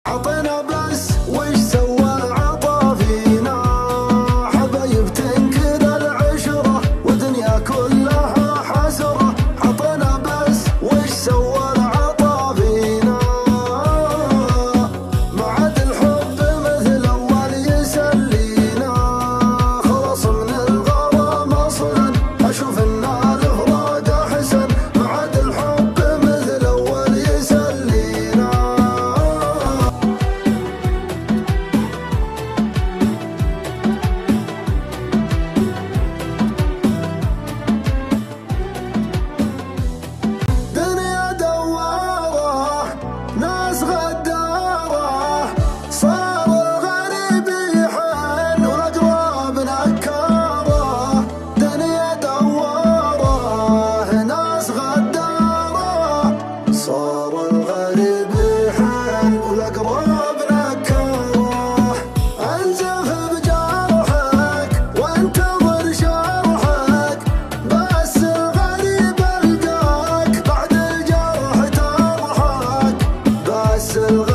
عطنا بس وش سوى العطا فينا، حبايب تنكر العشرة ودنيا كلها حسرة. عطنا بس وش سوى العطا فينا، ما عاد الحب مثل أول يسلينا. خلص من الغرام أصلا أشوف إن الفراق أحسن، ما عاد الحب مثل أول يسلينا. دنيا دوارة ناس غدارة، صار الغريب يحن والأقرب نكارة. دنيا دوارة ناس غدارة، صار الغريب يحن والأقرب نكارة. انزف بجرحك وانتظر شرحك، بس الغريب القاك بعد الجرح تضحك. بس الغريب